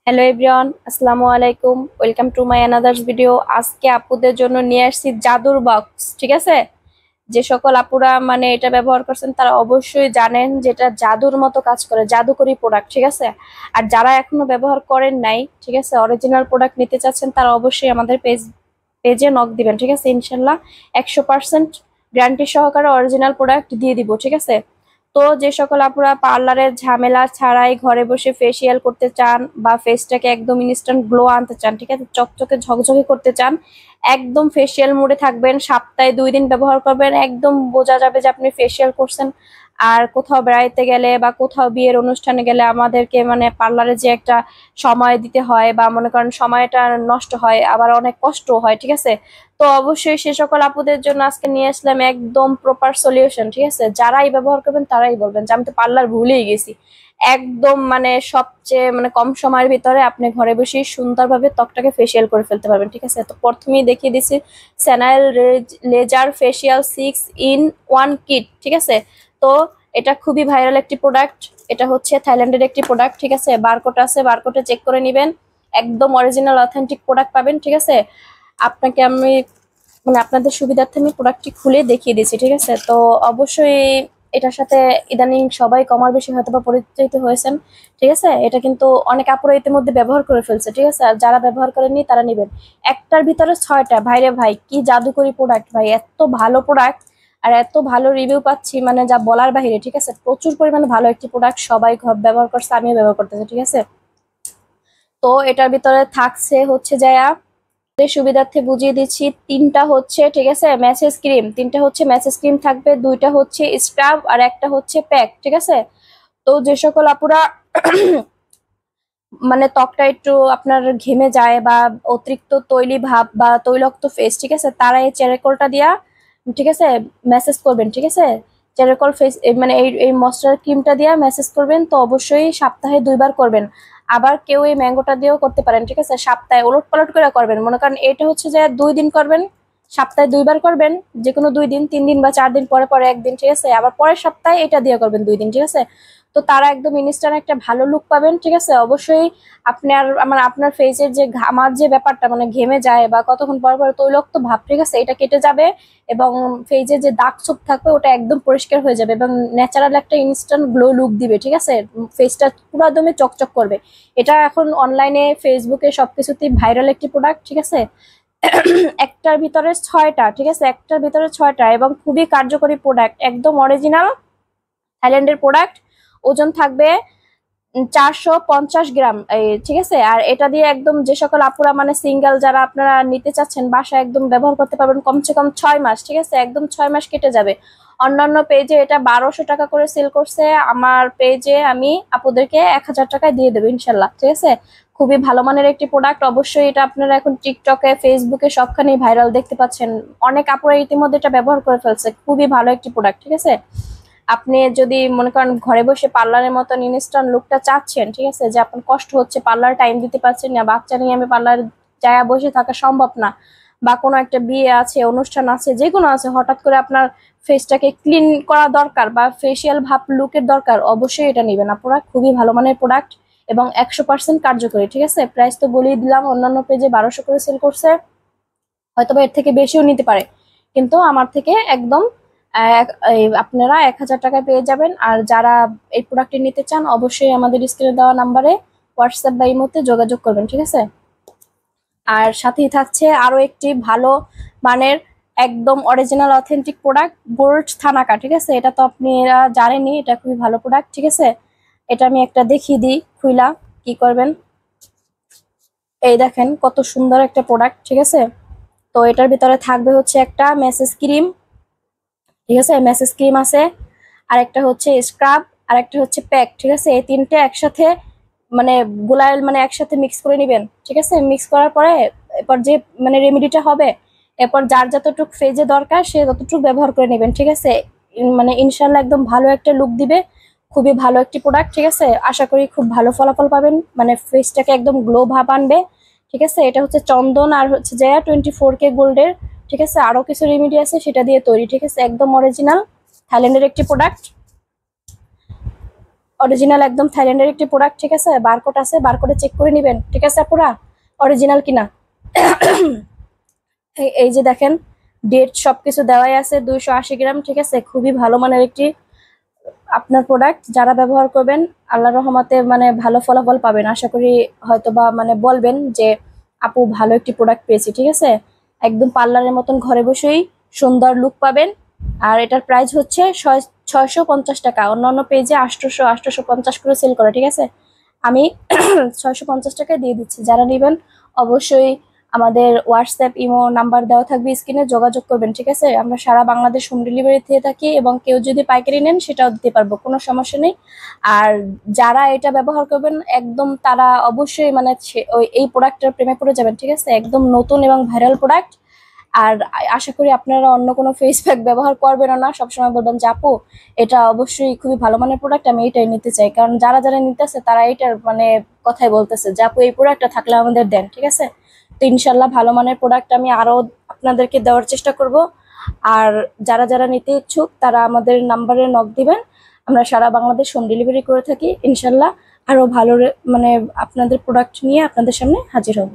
Hello everyone, আসসালামু আলাইকুম। Welcome to my another's video. আজকে আপুদের জন্য নিয়ে আসছি জাদুর বক্স। ঠিক আছে, যে সকল আপুরা মানে এটা ব্যবহার করছেন তারা অবশ্যই জানেন যেটা জাদুর মতো কাজ করে, জাদুকরি প্রোডাক্ট। ঠিক আছে, আর যারা এখনো ব্যবহার করেন নাই, ঠিক আছে, অরিজিনাল প্রোডাক্ট নিতে চাচ্ছেন, তারা অবশ্যই আমাদের পেজে নক দিবেন। ঠিক আছে, ইনশাল্লাহ 100% গ্যারান্টি সহকারে অরিজিনাল প্রোডাক্ট দিয়ে দিব। ঠিক আছে, তো যে সকল আপুরা পার্লারের ঝামেলা ছাড়াই ঘরে বসে ফেসিয়াল করতে চান বা ফেসটাকে একদম ইনস্ট্যান্ট গ্লো আনতে চান, ঠিক আছে, চকচকে ঝকঝকে করতে চান, একদম ফেসিয়াল মুডে থাকবেন, সপ্তাহে 2 দিন ব্যবহার করবেন, একদম বোঝা যাবে যে আপনি ফেসিয়াল করছেন। আর কোথাও বেড়াইতে গেলে বা কোথাও বিয়ের অনুষ্ঠানে গেলে আমাদেরকে মানে পার্লারে যে একটা সময় দিতে হয় বা মনে করেন সময়টা নষ্ট হয়, আবার অনেক কষ্ট হয়। ঠিক আছে, তো অবশ্যই সে সকল আপুদের জন্য আজকে নিয়ে আসলাম একদম প্রপার সলিউশন। ঠিক আছে, যারাই ব্যবহার করবেন তারাই বলবেন যে আমি তো পার্লার ভুলেই গেছি। একদম মানে সবচেয়ে মানে কম সময়ের ভিতরে আপনি ঘরে বসেই সুন্দরভাবে ত্বকটাকে ফেসিয়াল করে ফেলতে পারবেন। ঠিক আছে, তো প্রথমেই দেখিয়ে দিচ্ছি স্যানাইল লেজার ফেসিয়াল 6 in 1 কিট। ঠিক আছে, তো এটা খুবই ভাইরাল একটি প্রোডাক্ট। এটা হচ্ছে থাইল্যান্ডের একটি প্রোডাক্ট। ঠিক আছে, বারকোড আছে, বারকোডে চেক করে নেবেন, একদম অরিজিনাল অথেন্টিক প্রোডাক্ট পাবেন। ঠিক আছে, আপনাকে আমি মানে আপনাদের সুবিধার্থে আমি প্রোডাক্টটি খুলে দেখিয়ে দিচ্ছি। ঠিক আছে, তো অবশ্যই এটার সাথে ইদানিং সবাই কমার বেশি হয়তো বা পরিচিত হয়েছেন। ঠিক আছে, এটা কিন্তু অনেক আপুরা ইতিমধ্যে ব্যবহার করে ফেলছে। ঠিক আছে, আর যারা ব্যবহার করেননি তারা নেবেন। একটার ভিতরে 6টা। ভাইরে ভাই, কি জাদুকরি প্রোডাক্ট ভাই, এত ভালো প্রোডাক্ট আর এত ভালো রিভিউ পাচ্ছি মানে যা বলার বাহিরে। ঠিক আছে, প্রচুর পরিমাণে ভালো একটি প্রোডাক্ট, সবাই ব্যবহার করছে, আমিও ব্যবহার করতেছি। ঠিক আছে, তো এটার ভিতরে থাকছে হচ্ছে যায়া সুবিধার্থে বুঝিয়ে দিচ্ছি, 3টা হচ্ছে, ঠিক আছে, মেসেজ ক্রিম। 3টা হচ্ছে মেসেজ ক্রিম থাকবে, 2টা হচ্ছে স্ক্রাব আর একটা হচ্ছে প্যাক। ঠিক আছে, তো যে সকল আপুরা মানে ত্বকটা একটু আপনার ঘেমে যায় বা অতিরিক্ত তৈলি ভাব বা তৈলাক্ত ফেস, ঠিক আছে, তারা এই চেরেকলটা দিয়া, ঠিক আছে, মেসেজ করবেন। ঠিক আছে, চেরেকল ফেস মানে এই ময়শ্চার ক্রিমটা দিয়া মেসেজ করবেন, তো অবশ্যই সপ্তাহে 2বার করবেন। আবার কেউ এই ম্যাঙ্গোটা দিয়েও করতে পারেন। ঠিক আছে, সপ্তাহে ওলট পালট করে করবেন। মনে করেন এটা হচ্ছে যে 2 দিন করবেন, সপ্তাহে 2বার করবেন, যে কোনো 2 দিন, 3 দিন বা 4 দিন পরে পরে একদিন। ঠিক আছে, আবার পরের সপ্তাহে এটা দিয়ে করবেন 2 দিন। ঠিক আছে, তো তারা একদম ইনস্ট্যান্ট একটা ভালো লুক পাবেন। ঠিক আছে, অবশ্যই আপনার মানে আপনার ফেসের যে ঘামার যে ব্যাপারটা মানে ঘেমে যায় বা কতক্ষণ পর পর তৈলাক্ত ভাব, ঠিক আছে, এটা কেটে যাবে এবং ফেসের যে দাগ ছোপ থাকবে ওটা একদম পরিষ্কার হয়ে যাবে এবং ন্যাচারাল একটা ইনস্ট্যান্ট গ্লো লুক দিবে। ঠিক আছে, ফেসটা পুরো একদমই চকচক করবে। এটা এখন অনলাইনে ফেসবুকে সবকিছুতেই ভাইরাল একটি প্রোডাক্ট। ঠিক আছে, একটার ভিতরে 6টা। ঠিক আছে, একটার ভিতরে 6টা এবং খুবই কার্যকরী প্রোডাক্ট, একদম অরিজিনাল থাইল্যান্ডের প্রোডাক্ট। ওজন থাকবে 450 গ্রাম। ঠিক আছে, আর এটা দিয়ে একদম যে সকল আপুরা মানে সিঙ্গেল যারা আপনারা নিতে চাচ্ছেন বাসায় একদম ব্যবহার করতে পারবেন কমসে কম 6 মাস। ঠিক আছে, একদম 6 মাস কেটে যাবে। অন্যান্য পেজে এটা 1200 টাকা করে সেল করছে, আমার পেজে আমি আপুদেরকে 1000 টাকায় দিয়ে দেবো ইনশাল্লাহ। ঠিক আছে, খুবই ভালো মানের একটি প্রোডাক্ট। অবশ্যই এটা আপনারা এখন টিকটকে, ফেসবুকে সবখানেই ভাইরাল দেখতে পাচ্ছেন, অনেক আপুরা ইতিমধ্যে এটা ব্যবহার করে ফেলছে। খুবই ভালো একটি প্রোডাক্ট। ঠিক আছে, আপনি যদি মনে করেন ঘরে বসে পার্লারের মতন ইনস্ট্যান্ট লুকটা চাচ্ছেন, ঠিক আছে, যে আপনার কষ্ট হচ্ছে, পার্লার টাইম দিতে পারছেন না, বাচ্চা নিয়ে আমি পার্লার জায়গা বসে থাকা সম্ভব না, বা কোনো একটা বিয়ে আছে, অনুষ্ঠান আছে, যে কোনো আছে, হঠাৎ করে আপনার ফেসটাকে ক্লিন করা দরকার বা ফেসিয়াল ভাব লুকের দরকার, অবশ্যই এটা নেবেন আপনারা। খুবই ভালো মানের প্রোডাক্ট এবং 100% কার্যকরী। ঠিক আছে, প্রাইস তো বলেই দিলাম, অন্যান্য পেজে 1200 করে সেল করছে, হয়তো বা এর থেকে বেশিও নিতে পারে, কিন্তু আমার থেকে একদম আপনারা 1000 টাকায় পেয়ে যাবেন। আর যারা এই প্রোডাক্টটি নিতে চান অবশ্যই আমাদের স্ক্রিনে দেওয়া নাম্বারে হোয়াটসঅ্যাপ বা ইমোতে যোগাযোগ করবেন। ঠিক আছে, আর সাথেই থাকছে আরো একটি ভালো মানের একদম original authentic product, gold thanaka. ঠিক আছে, এটা তো আপনারা জানেনই, এটা খুবই ভালো প্রোডাক্ট। ঠিক আছে, এটা আমি একটা দেখিয়ে দিই খুইলা, কি করবেন। এই দেখেন কত সুন্দর একটা প্রোডাক্ট। ঠিক আছে, তো এটার ভিতরে থাকবে হচ্ছে একটা মেসেজ ক্রিম। ঠিক আছে, মেসেজ ক্রিম আছে, আর একটা হচ্ছে স্ক্রাব, আর একটা হচ্ছে প্যাক। ঠিক আছে, এই 3টে একসাথে মানে গুলায় মানে একসাথে মিক্স করে নেবেন। ঠিক আছে, মিক্স করার পরে এরপর যে মানে রেমেডিটা হবে, এরপর যার যতটুকু ফেজে দরকার সে ততটুকু ব্যবহার করে নেবেন। ঠিক আছে, মানে ইনশাল্লাহ একদম ভালো একটা লুক দিবে, খুবই ভালো একটি প্রোডাক্ট। ঠিক আছে, আশা করি খুব ভালো ফলাফল পাবেন, মানে ফেসটাকে একদম গ্লো ভাব আনবে। ঠিক আছে, এটা হচ্ছে চন্দন আর হচ্ছে যে 24K গোল্ডের। ঠিক আছে, আরো কিছু রেমেডি আছে সেটা দিয়ে তৈরি। ঠিক আছে, একদম অরিজিনাল থাইল্যান্ডের একটি প্রোডাক্ট। অরিজিনাল একদম থাইল্যান্ডের একটি প্রোডাক্ট, ঠিক আছে? বারকোড আছে, বারকোডে চেক করে নেবেন, ঠিক আছে আপুরা, অরিজিনাল কিনা। এই যে দেখেন, ডেট সবকিছু দেওয়াই আছে, 280 গ্রাম, ঠিক আছে? খুবই ভালো মানের একটি আপনার প্রোডাক্ট, যারা ব্যবহার করবেন আল্লাহর রহমতে মানে ভালো ফলাফল পাবেন আশা করি। হয়তো বা মানে বলবেন যে আপু ভালো একটি প্রোডাক্ট পেয়েছি, ঠিক আছে? একদম পার্লারের মতন ঘরে বসেই সুন্দর লুক পাবেন। আর এটার প্রাইস হচ্ছে 650 টাকা। অন্যান্য পেজে 850 করে সেল করে, ঠিক আছে? আমি 650 টাকায় দিয়ে দিচ্ছি। যারা নেবেন অবশ্যই আমাদের হোয়াটসঅ্যাপ ইমো নাম্বার দেওয়া থাকবে স্ক্রিনে, যোগাযোগ করবেন, ঠিক আছে? আমরা সারা বাংলাদেশ হোম ডেলিভারি দিয়ে থাকি, এবং কেউ যদি পাইকারি নেন সেটাও দিতে পারবো, কোনো সমস্যা নেই। আর যারা এটা ব্যবহার করবেন একদম তারা অবশ্যই মানে এই প্রোডাক্টের প্রেমে পড়ে যাবেন, ঠিক আছে? একদম নতুন এবং ভাইরাল প্রোডাক্ট। আর আশা করি আপনারা অন্য কোনো ফেস প্যাক ব্যবহার করবেন না, সবসময় বলবেন যে আপু এটা অবশ্যই খুবই ভালো মানের প্রোডাক্ট, আমি এটাই নিতে চাই। কারণ যারা যারা নিতেছে তারা এটার মানে কথাই বলতেছে যে আপু এই প্রোডাক্টটা থাকলে আমাদের দেন, ঠিক আছে? তো ইনশাল্লাহ ভালো মানের প্রোডাক্ট আমি আরো আপনাদেরকে দেওয়ার চেষ্টা করব। আর যারা যারা নিতে ইচ্ছুক তারা আমাদের নাম্বারে নক দিবেন। আমরা সারা বাংলাদেশ হোম ডেলিভারি করে থাকি ইনশাল্লাহ। আরো ভালো মানে আপনাদের প্রোডাক্ট নিয়ে আপনাদের সামনে হাজির হব।